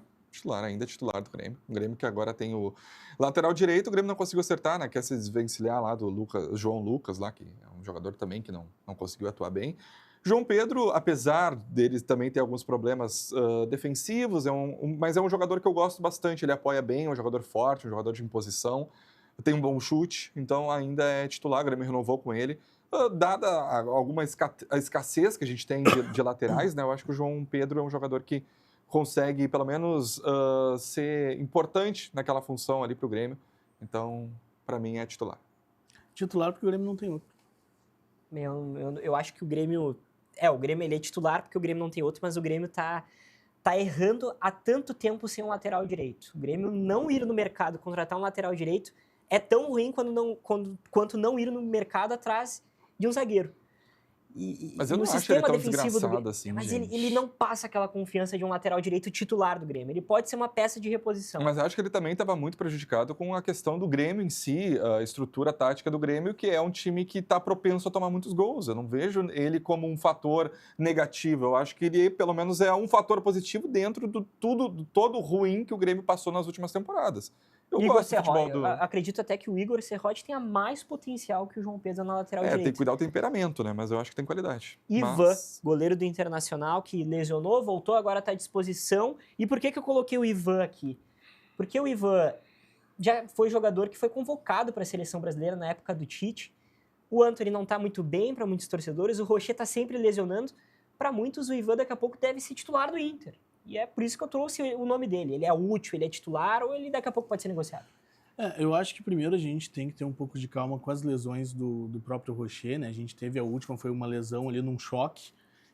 ainda titular do Grêmio. O Grêmio que agora tem o lateral direito, o Grêmio não conseguiu acertar, né? Quer se desvencilhar lá do João Lucas, lá, que é um jogador também que não conseguiu atuar bem. João Pedro, apesar dele também ter alguns problemas defensivos, mas é um jogador que eu gosto bastante. Ele apoia bem, é um jogador forte, um jogador de imposição, tem um bom chute, então ainda é titular. O Grêmio renovou com ele. Dada alguma escassez que a gente tem de laterais, né? Eu acho que o João Pedro é um jogador que consegue, pelo menos, ser importante naquela função ali para o Grêmio. Então, para mim, é titular. Titular porque o Grêmio não tem outro. Eu acho que o Grêmio... o Grêmio ele é titular porque o Grêmio não tem outro, mas o Grêmio tá errando há tanto tempo sem um lateral direito. O Grêmio não ir no mercado contratar um lateral direito é tão ruim quanto não ir no mercado atrás de um zagueiro. Mas eu não acho ele tão desgraçado assim, mas gente. ele não passa aquela confiança de um lateral direito titular do Grêmio. Ele pode ser uma peça de reposição. Mas eu acho que ele também estava muito prejudicado com a questão do Grêmio em si, a estrutura tática do Grêmio, que é um time que está propenso a tomar muitos gols. Eu não vejo ele como um fator negativo. Eu acho que ele, pelo menos, é um fator positivo dentro do todo ruim que o Grêmio passou nas últimas temporadas. Eu Igor gosto do futebol Serrote, do... acredito até que o Igor Serrote tenha mais potencial que o João Pedro na lateral tem que direita. cuidar do temperamento, né? Mas eu acho que tem qualidade. Ivan, goleiro do Internacional, que lesionou, voltou, agora está à disposição. E por que eu coloquei o Ivan aqui? Porque o Ivan já foi jogador que foi convocado para a seleção brasileira na época do Tite. O Antony não está muito bem para muitos torcedores, o Rocher está sempre lesionando. Para muitos, o Ivan daqui a pouco deve ser titular do Inter. E é por isso que eu trouxe o nome dele. Ele é útil, ele é titular ou ele daqui a pouco pode ser negociado? Eu acho que primeiro a gente tem que ter um pouco de calma com as lesões do próprio Rocher, né? A gente teve a última, foi uma lesão ali num choque.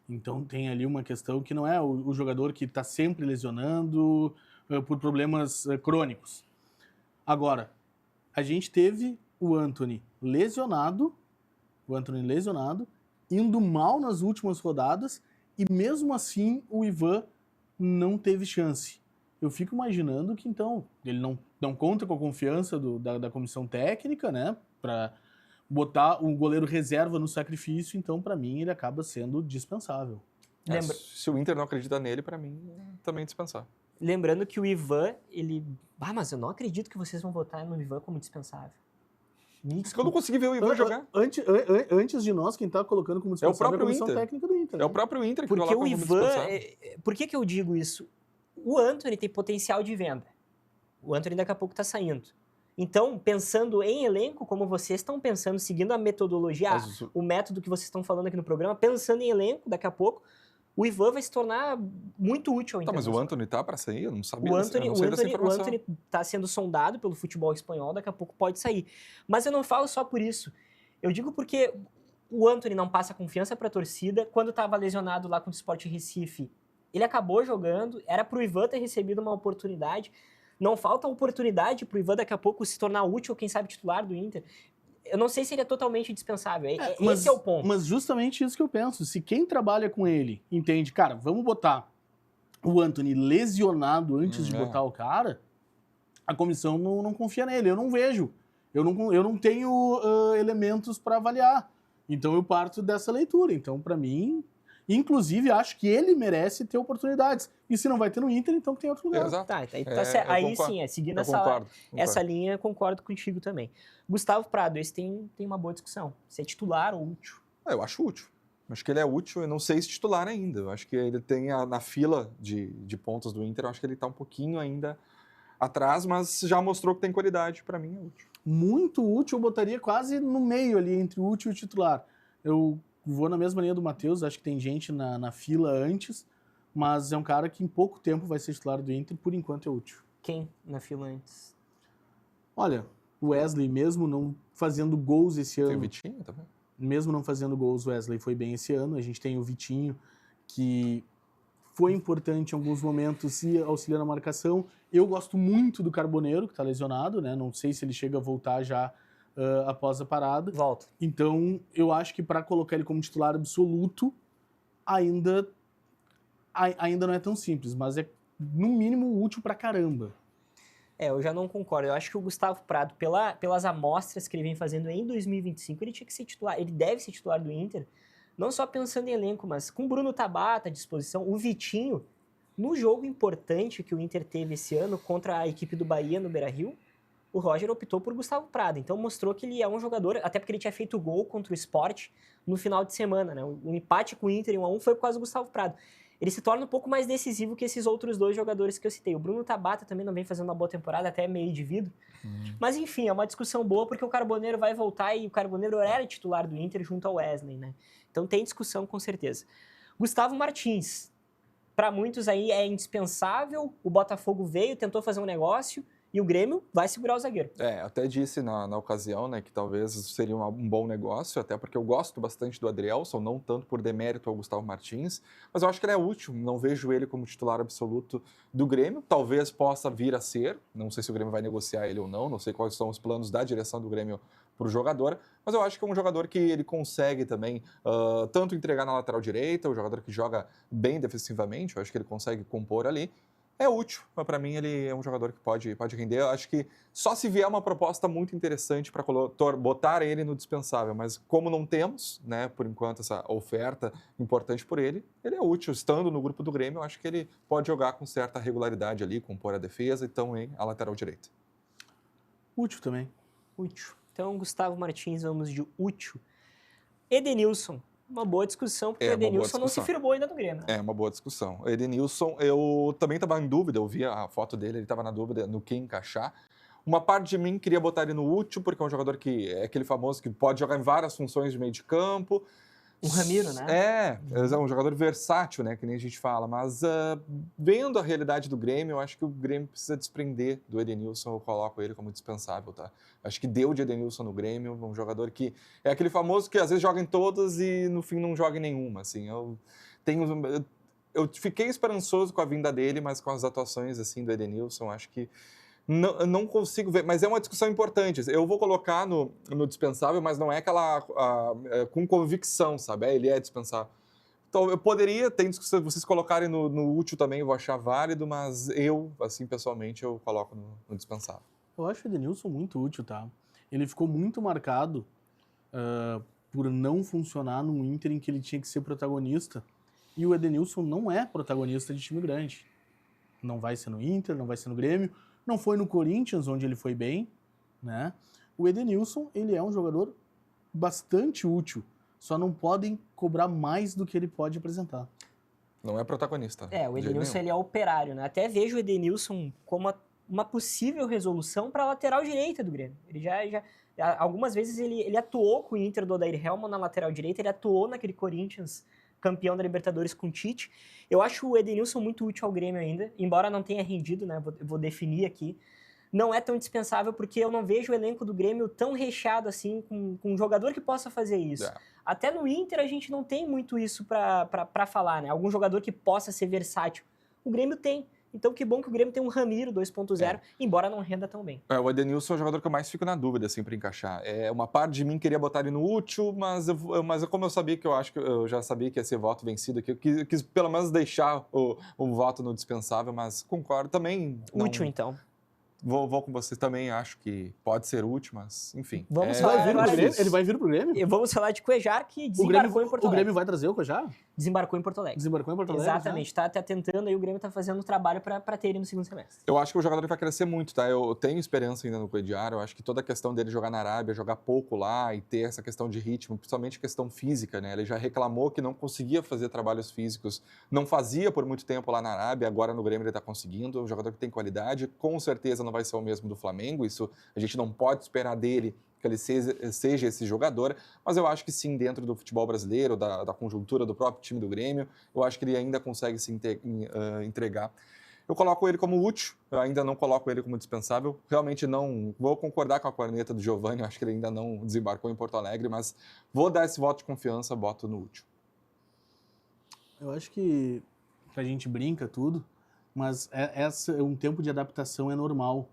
Então tem ali uma questão que não é o jogador que está sempre lesionando por problemas crônicos. Agora, a gente teve o Antony lesionado, indo mal nas últimas rodadas, e mesmo assim o Ivan não teve chance. Eu fico imaginando que, então, ele não conta com a confiança da comissão técnica, né, para botar um goleiro reserva no sacrifício, então, para mim, ele acaba sendo dispensável. Se o Inter não acredita nele, para mim, também é dispensável. Lembrando que o Ivan, mas eu não acredito que vocês vão votar no Ivan como dispensável. Eu não consegui ver o Ivan jogar. Antes de nós, quem está colocando como dispensável é a comissão técnica do Inter. É o próprio Inter que coloca como dispensável. Porque o Ivan... Por que eu digo isso? O Antony tem potencial de venda. O Antony daqui a pouco está saindo. Então, pensando em elenco, como vocês estão pensando, seguindo a metodologia, o método que vocês estão falando aqui no programa, pensando em elenco, daqui a pouco, o Ivan vai se tornar muito útil ao Inter. Mas o Antony tá para sair? Eu não sabia. O Antony está sendo sondado pelo futebol espanhol, daqui a pouco pode sair. Mas eu não falo só por isso. Eu digo porque o Antony não passa confiança para a torcida. Quando estava lesionado lá com o Sport Recife, ele acabou jogando, era para o Ivan ter recebido uma oportunidade. Não falta oportunidade para o Ivan daqui a pouco se tornar útil, quem sabe titular do Inter. Eu não sei se ele é totalmente dispensável. Esse é o ponto. Mas justamente isso que eu penso. Se quem trabalha com ele entende, cara, vamos botar o Antony lesionado antes de botar o cara, a comissão não confia nele. Eu não vejo. Eu não tenho elementos para avaliar. Então eu parto dessa leitura. Então, para mim, inclusive, acho que ele merece ter oportunidades. E se não vai ter no Inter, então tem outro lugar. Exato. Aí sim, seguindo essa linha, eu concordo contigo também. Gustavo Prado, esse tem uma boa discussão. Se é titular ou útil? Eu acho útil. Acho que ele é útil, eu não sei se titular ainda. Eu acho que ele tem na fila de pontos do Inter, eu acho que ele está um pouquinho ainda atrás, mas já mostrou que tem qualidade. Para mim é útil. Muito útil, eu botaria quase no meio ali, entre o útil e o titular. Eu vou na mesma linha do Matheus, acho que tem gente na fila antes, mas é um cara que em pouco tempo vai ser titular do Inter, por enquanto é útil. Quem na fila antes? Olha, o Wesley, mesmo não fazendo gols esse ano... Tem o Vitinho também. Mesmo não fazendo gols, o Wesley foi bem esse ano. A gente tem o Vitinho, que foi importante em alguns momentos e auxilia na marcação. Eu gosto muito do Carboneiro, que está lesionado, né? Não sei se ele chega a voltar já após a parada. Volta. Então, eu acho que para colocar ele como titular absoluto, ainda não é tão simples, mas é, no mínimo, útil pra caramba. Eu já não concordo. Eu acho que o Gustavo Prado, pelas amostras que ele vem fazendo em 2025, ele tinha que ser titular. Ele deve ser titular do Inter, não só pensando em elenco, mas com o Bruno Tabata à disposição, o Vitinho, no jogo importante que o Inter teve esse ano contra a equipe do Bahia no Beira-Rio, o Roger optou por Gustavo Prado. Então mostrou que ele é um jogador, até porque ele tinha feito gol contra o Sport no final de semana, né? O empate com o Inter em 1-1 foi por causa do Gustavo Prado. Ele se torna um pouco mais decisivo que esses outros dois jogadores que eu citei. O Bruno Tabata também não vem fazendo uma boa temporada, até meio de vida. Mas enfim, é uma discussão boa porque o Carboneiro vai voltar e o Carboneiro era titular do Inter junto ao Wesley, né? Então tem discussão com certeza. Gustavo Martins, para muitos aí é indispensável. O Botafogo veio, tentou fazer um negócio e o Grêmio vai segurar o zagueiro. Até disse na ocasião, né, que talvez seria um bom negócio, até porque eu gosto bastante do Adrielson, não tanto por demérito ao Gustavo Martins, mas eu acho que ele é útil, não vejo ele como titular absoluto do Grêmio, talvez possa vir a ser, não sei se o Grêmio vai negociar ele ou não sei quais são os planos da direção do Grêmio para o jogador, mas eu acho que é um jogador que ele consegue também tanto entregar na lateral direita, um jogador que joga bem defensivamente, eu acho que ele consegue compor ali. É útil, mas para mim ele é um jogador que pode render. Eu acho que só se vier uma proposta muito interessante para botar ele no dispensável, mas como não temos, né, por enquanto, essa oferta importante por ele é útil. Estando no grupo do Grêmio, eu acho que ele pode jogar com certa regularidade ali, compor a defesa e também a lateral direita. Útil também. Útil. Então, Gustavo Martins, vamos de útil. Edenilson. Uma boa discussão, porque o Edenilson não se firmou ainda no Grêmio. Né? É uma boa discussão. O Edenilson, eu também estava em dúvida, eu vi a foto dele, ele estava na dúvida no que encaixar. Uma parte de mim queria botar ele no útil, porque é um jogador que é aquele famoso que pode jogar em várias funções de meio de campo. Um Ramiro, né? É um jogador versátil, né, que nem a gente fala, mas vendo a realidade do Grêmio, eu acho que o Grêmio precisa desprender do Edenilson, eu coloco ele como dispensável, tá? Acho que deu de Edenilson no Grêmio, um jogador que é aquele famoso que às vezes joga em todas e no fim não joga em nenhuma, assim, eu fiquei esperançoso com a vinda dele, mas com as atuações, assim, do Edenilson, acho que não consigo ver, mas é uma discussão importante. Eu vou colocar no dispensável, mas não é aquela com convicção, sabe? Ele é dispensável. Então, eu poderia, tem discussão, vocês colocarem no útil também, eu vou achar válido, mas eu, assim, pessoalmente, eu coloco no dispensável. Eu acho o Edenilson muito útil, tá? Ele ficou muito marcado por não funcionar num Inter em que ele tinha que ser protagonista. E o Edenilson não é protagonista de time grande. Não vai ser no Inter, não vai ser no Grêmio. Não foi no Corinthians, onde ele foi bem, né? O Edenilson, ele é um jogador bastante útil. Só não podem cobrar mais do que ele pode apresentar. Não é protagonista. O Edenilson, ele é operário, né? Até vejo o Edenilson como uma possível resolução para a lateral direita do Grêmio. Ele já algumas vezes ele atuou com o Inter do Odair Hellmann na lateral direita, ele atuou naquele Corinthians campeão da Libertadores com o Tite. Eu acho o Edenilson muito útil ao Grêmio ainda, embora não tenha rendido, né? Vou definir aqui. Não é tão indispensável porque eu não vejo o elenco do Grêmio tão recheado assim, com um jogador que possa fazer isso. Até no Inter a gente não tem muito isso para falar, né? Algum jogador que possa ser versátil. O Grêmio tem. Então, que bom que o Grêmio tem um Ramiro 2.0, embora não renda tão bem. O Edenilson é o jogador que eu mais fico na dúvida, assim, para encaixar. Uma parte de mim queria botar ele no útil, mas como eu sabia que eu já sabia que ia ser voto vencido, que eu quis pelo menos deixar o voto no dispensável, mas concordo também. Útil, então. Vou com vocês também, acho que pode ser útil, mas enfim. Vamos falar agora disso. Ele vai vir pro Grêmio? E vamos falar de Cuejar, que desembarcou em Porto Alegre. O Grêmio vai trazer o Cuejar? Desembarcou em Porto Alegre. Desembarcou em Porto Alegre? Exatamente. Tá tentando, aí o Grêmio está fazendo o trabalho para ter ele no segundo semestre. Eu acho que o jogador vai crescer muito, tá? Eu tenho esperança ainda no Cuejar. Eu acho que toda a questão dele jogar na Arábia, jogar pouco lá e ter essa questão de ritmo, principalmente questão física, né? Ele já reclamou que não conseguia fazer trabalhos físicos, não fazia por muito tempo lá na Arábia, agora no Grêmio ele está conseguindo. É um jogador que tem qualidade, com certeza não vai ser o mesmo do Flamengo, isso a gente não pode esperar dele que ele seja esse jogador, mas eu acho que sim, dentro do futebol brasileiro, da conjuntura do próprio time do Grêmio, eu acho que ele ainda consegue se entregar. Eu coloco ele como útil, eu ainda não coloco ele como dispensável, realmente não vou concordar com a corneta do Giovani, eu acho que ele ainda não desembarcou em Porto Alegre, mas vou dar esse voto de confiança, boto no útil. Eu acho que a gente brinca tudo, mas um tempo de adaptação é normal.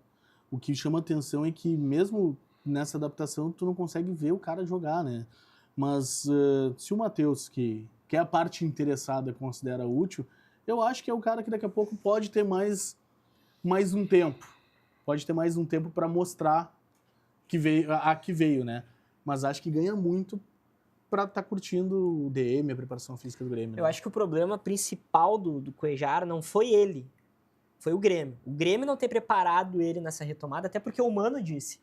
O que chama atenção é que mesmo nessa adaptação tu não consegue ver o cara jogar, né? Mas se o Matheus, que é a parte interessada, considera útil, eu acho que é o cara que daqui a pouco pode ter mais um tempo. Pode ter mais um tempo para mostrar que veio, né? Mas acho que ganha muito para estar curtindo o DM, a preparação física do Grêmio. Né? Eu acho que o problema principal do Cuejar não foi ele, foi o Grêmio. O Grêmio não ter preparado ele nessa retomada, até porque o Mano disse.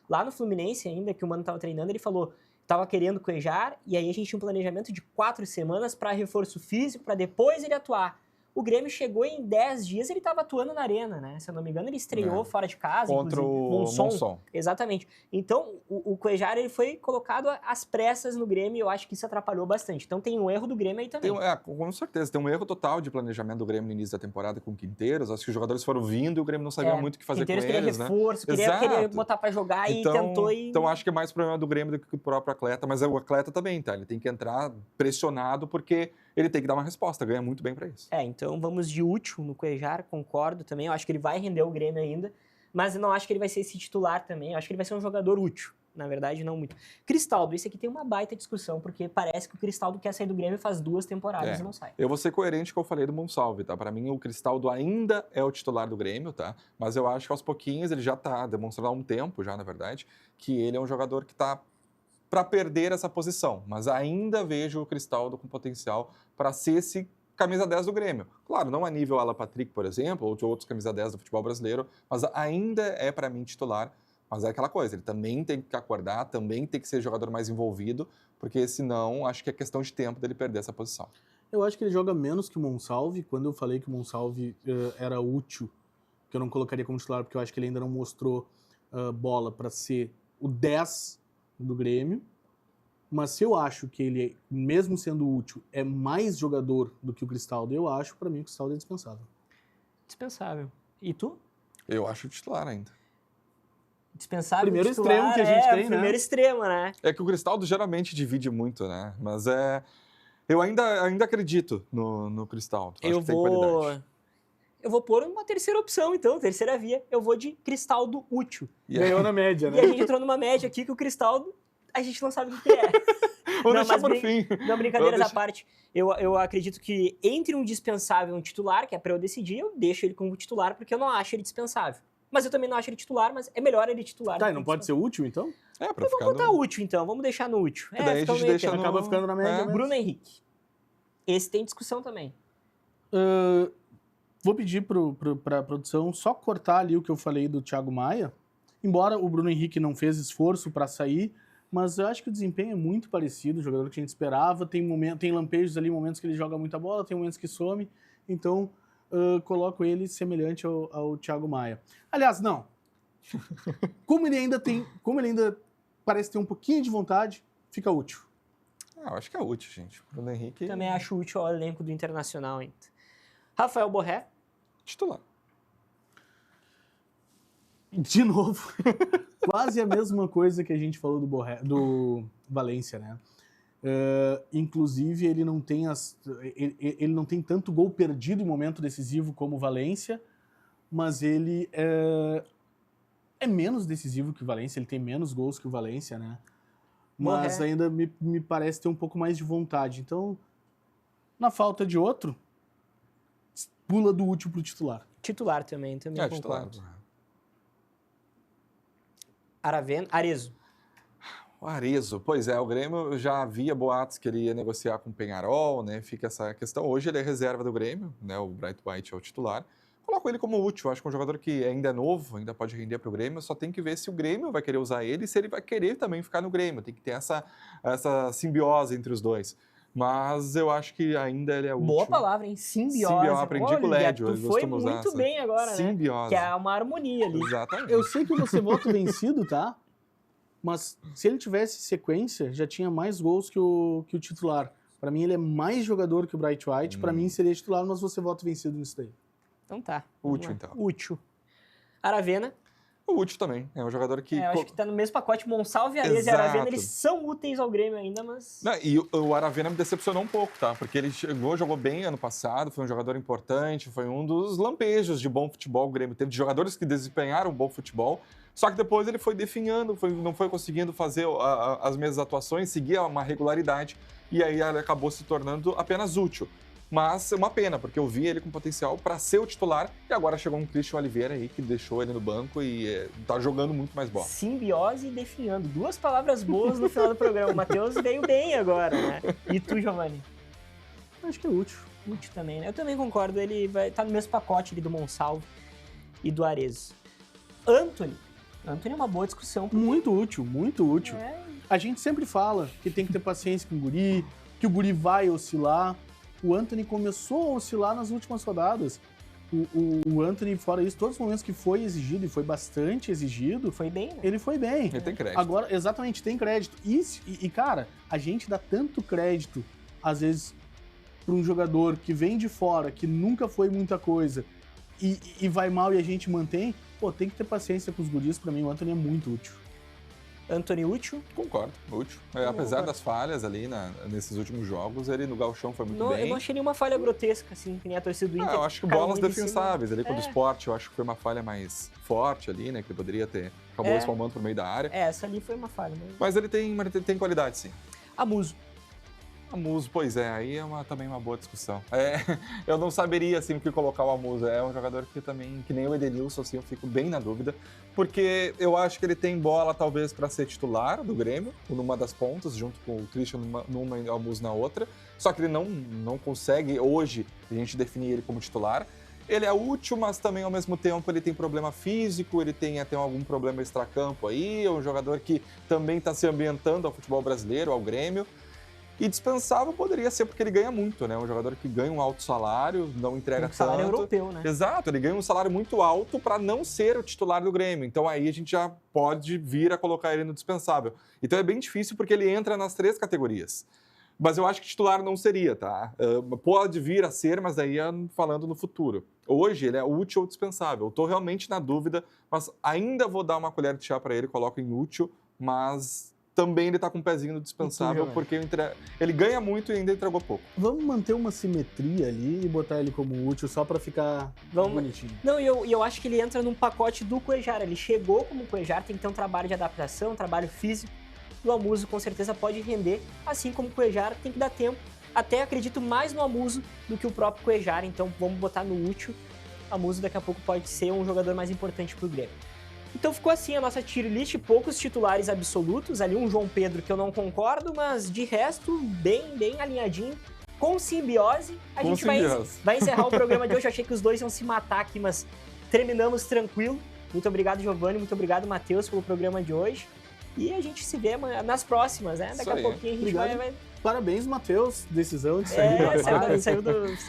Lá no Fluminense ainda, que o Mano estava treinando, ele falou, estava querendo Cuejar, e aí a gente tinha um planejamento de 4 semanas para reforço físico, para depois ele atuar. O Grêmio chegou em 10 dias, ele estava atuando na arena, né? Se eu não me engano, ele estreou fora de casa. Contra o Monson. Exatamente. Então, o Cuejar, ele foi colocado às pressas no Grêmio e eu acho que isso atrapalhou bastante. Então, tem um erro do Grêmio aí também. Com certeza. Tem um erro total de planejamento do Grêmio no início da temporada com o Quinteiros. Acho que os jogadores foram vindo e o Grêmio não sabia muito o que fazer com eles, queria reforço, queria botar para jogar e tentou e... Então, acho que é mais problema do Grêmio do que do próprio atleta. Mas o atleta também, tá? Ele tem que entrar pressionado porque ele tem que dar uma resposta. Ganha muito bem para isso. Então vamos de útil no Cuejar, concordo também. Eu acho que ele vai render o Grêmio ainda, mas eu não acho que ele vai ser esse titular também. Eu acho que ele vai ser um jogador útil. Na verdade, não muito. Cristaldo, esse aqui tem uma baita discussão, porque parece que o Cristaldo quer sair do Grêmio faz 2 temporadas e não sai. Eu vou ser coerente com o que eu falei do Monsalve, tá? Para mim, o Cristaldo ainda é o titular do Grêmio, tá? Mas eu acho que aos pouquinhos ele já tá demonstrando há um tempo já, na verdade, que ele é um jogador que tá para perder essa posição, mas ainda vejo o Cristaldo com potencial para ser esse camisa 10 do Grêmio. Claro, não a nível Alan Patrick, por exemplo, ou de outros camisa 10 do futebol brasileiro, mas ainda é para mim titular, Mas é aquela coisa, ele também tem que acordar, também tem que ser jogador mais envolvido, porque senão acho que é questão de tempo dele perder essa posição. Eu acho que ele joga menos que o Monsalve. Quando eu falei que o Monsalve era útil, que eu não colocaria como titular, porque eu acho que ele ainda não mostrou bola para ser o 10 do Grêmio. Mas se eu acho que ele, mesmo sendo útil, é mais jogador do que o Cristaldo, eu acho, para mim, o Cristaldo é dispensável. Dispensável. E tu? Eu acho titular ainda. Dispensável. Primeiro titular, extremo que a gente tem, né? Primeiro extremo, né? É que o Cristaldo geralmente divide muito, né? Mas eu ainda acredito no Cristaldo. Acho que tem qualidade. Eu vou pôr uma terceira opção, então, terceira via. Eu vou de Cristaldo útil. Ganhou na média, né? E a gente entrou numa média aqui que o Cristaldo, a gente não sabe o que é. Vou deixar por fim. Não, brincadeiras à parte. Eu acredito que entre um dispensável e um titular, que é pra eu decidir, eu deixo ele como titular, porque eu não acho ele dispensável. Mas eu também não acho ele titular, mas é melhor ele titular. Tá, e não pode ser útil, então? Pra ficar Vamos botar útil, então. Vamos deixar no útil. E daí a gente deixa acaba ficando na média. Bruno Henrique. Esse tem discussão também. Vou pedir para a produção só cortar ali o que eu falei do Thiago Maia. Embora o Bruno Henrique não fez esforço para sair, mas eu acho que o desempenho é muito parecido, o jogador que a gente esperava. Tem lampejos ali, momentos que ele joga muita bola, tem momentos que some. Então, coloco ele semelhante ao Thiago Maia. Aliás, não. Como ele ainda parece ter um pouquinho de vontade, fica útil. Eu acho que é útil, gente. Bruno Henrique... Também acho útil ao elenco do Internacional ainda. Rafael Borré. Titular. De novo, quase a mesma coisa que a gente falou do Valência, né? Inclusive, ele não tem tanto gol perdido em momento decisivo como o Valência, mas ele é menos decisivo que o Valência, ele tem menos gols que o Valência, né? Mas ainda me parece ter um pouco mais de vontade. Então, na falta de outro, pula do útil pro titular. Titular também concordo. Titular. Arezzo. O Arezzo, pois é, o Grêmio já havia boatos que ele ia negociar com o Peñarol, né? Fica essa questão. Hoje ele é reserva do Grêmio, né? O Bright White é o titular. Coloco ele como útil, acho que é um jogador que ainda é novo, ainda pode render para o Grêmio, só tem que ver se o Grêmio vai querer usar ele e se ele vai querer também ficar no Grêmio. Tem que ter essa simbiose entre os dois. Mas eu acho que ainda ele é útil. Boa palavra, hein? Simbiose. Aprendi com o Lédio. Tu foi muito bem agora, né? Simbiose. Que é uma harmonia ali. Exatamente. Eu sei que você volta vencido, tá? Mas se ele tivesse sequência, já tinha mais gols que o titular. Para mim, ele é mais jogador que o Bright White. Para mim, seria titular, mas você volta vencido nisso daí. Então tá. Útil, então. Útil. Aravena. O útil também. É um jogador que... eu acho que tá no mesmo pacote. Monsalve, Arezzo e Aravena, eles são úteis ao Grêmio ainda, mas... Não, e o Aravena me decepcionou um pouco, tá? Porque ele jogou bem ano passado, foi um jogador importante, foi um dos lampejos de bom futebol. O Grêmio teve jogadores que desempenharam bom futebol, só que depois ele foi definhando, não foi conseguindo fazer as mesmas atuações, seguir uma regularidade, e aí ele acabou se tornando apenas útil. Mas é uma pena, porque eu vi ele com potencial para ser o titular, e agora chegou um Christian Oliveira aí que deixou ele no banco e tá jogando muito mais bola. Simbiose e definhando. Duas palavras boas no final do programa. O Matheus veio bem agora, né? E tu, Giovanni? Acho que é útil. Útil também, né? Eu também concordo. Ele vai estar no mesmo pacote ali do Monsalve e do Arezzo. Antony é uma boa discussão. Muito útil, muito útil. A gente sempre fala que tem que ter paciência com o guri, que o guri vai oscilar. O Antony começou a oscilar nas últimas rodadas. O Antony, fora isso, todos os momentos que foi exigido, e foi bastante exigido... Foi bem, né? Ele foi bem. Ele tem crédito. Agora, exatamente, tem crédito. E, cara, a gente dá tanto crédito, às vezes, para um jogador que vem de fora, que nunca foi muita coisa, e vai mal e a gente mantém. Pô, tem que ter paciência com os guris. Pra mim, o Antony é muito útil. Antony útil? Concordo, útil. Apesar das falhas ali nesses últimos jogos, ele no gauchão foi muito bem. Eu não achei nenhuma falha grotesca, assim, que nem a torcida do Inter. Eu acho que bolas defensáveis ali contra o Sport, eu acho que foi uma falha mais forte ali, né, que ele poderia ter, acabou espalmando por meio da área. Essa ali foi uma falha. Mas ele tem qualidade, sim. Amuso, pois é, aí é também uma boa discussão. Eu não saberia, assim, o que colocar o Amuso. É um jogador que também, que nem o Edenilson, assim, eu fico bem na dúvida, porque eu acho que ele tem bola, talvez, para ser titular do Grêmio, numa das pontas, junto com o Christian numa e o Amuso na outra, só que ele não consegue, hoje, a gente definir ele como titular, ele é útil, mas também ao mesmo tempo ele tem problema físico, ele tem até algum problema extracampo aí, é um jogador que também está se ambientando ao futebol brasileiro, ao Grêmio. E dispensável poderia ser porque ele ganha muito, né? Um jogador que ganha um alto salário, não entrega tanto. Salário europeu, né? Exato, ele ganha um salário muito alto para não ser o titular do Grêmio. Então aí a gente já pode vir a colocar ele no dispensável. Então é bem difícil porque ele entra nas 3 categorias. Mas eu acho que titular não seria, tá? Pode vir a ser, mas aí falando no futuro. Hoje ele é útil ou dispensável. Eu tô realmente na dúvida, mas ainda vou dar uma colher de chá para ele, coloco em útil, mas também ele tá com um pezinho no dispensável, porque ele ganha muito e ainda entregou pouco. Vamos manter uma simetria ali e botar ele como útil só pra ficar bonitinho. Não, e eu acho que ele entra num pacote do Cuéllar. Ele chegou como Cuéllar, tem que ter um trabalho de adaptação, um trabalho físico. O Amuso com certeza pode render, assim como o Cuéllar tem que dar tempo. Até acredito mais no Amuso do que o próprio Cuéllar, então vamos botar no útil. O Amuso daqui a pouco pode ser um jogador mais importante pro Grêmio. Então ficou assim a nossa tier list, poucos titulares absolutos, ali um João Pedro que eu não concordo, mas de resto, bem alinhadinho. Com simbiose, a gente vai encerrar o programa de hoje. Eu achei que os dois iam se matar aqui, mas terminamos tranquilo. Muito obrigado, Giovanni, muito obrigado, Matheus, pelo programa de hoje. E a gente se vê nas próximas, né? Daqui a pouquinho a gente vai... Parabéns, Matheus. Decisão de sair saiu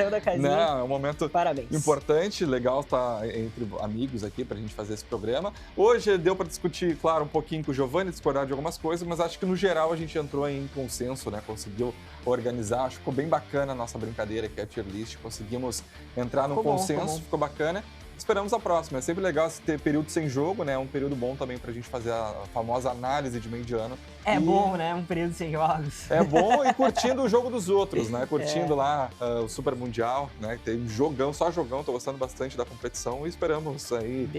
da casinha. Não, é um momento Parabéns. importante, legal estar entre amigos aqui pra gente fazer esse programa. Hoje deu para discutir, claro, um pouquinho com o Giovanni, discordar de algumas coisas, mas acho que no geral a gente entrou em consenso, né? Conseguiu organizar, acho que ficou bem bacana a nossa brincadeira aqui, a tier list. Conseguimos entrar num consenso, ficou bacana. Esperamos a próxima. É sempre legal ter período sem jogo, né? É um período bom também pra gente fazer a famosa análise de meio de ano. É bom, né? Um período sem jogos. É bom e curtindo o jogo dos outros, né? Curtindo lá o Super Mundial, né? Tem jogão, só jogão. Tô gostando bastante da competição e esperamos aí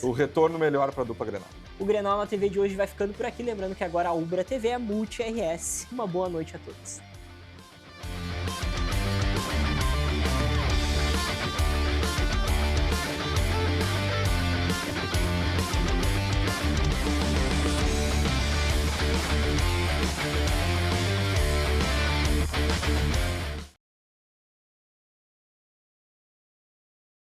o retorno melhor pra dupla Grenal. O Grenal na TV de hoje vai ficando por aqui. Lembrando que agora a Ubra TV é Multi RS. Uma boa noite a todos.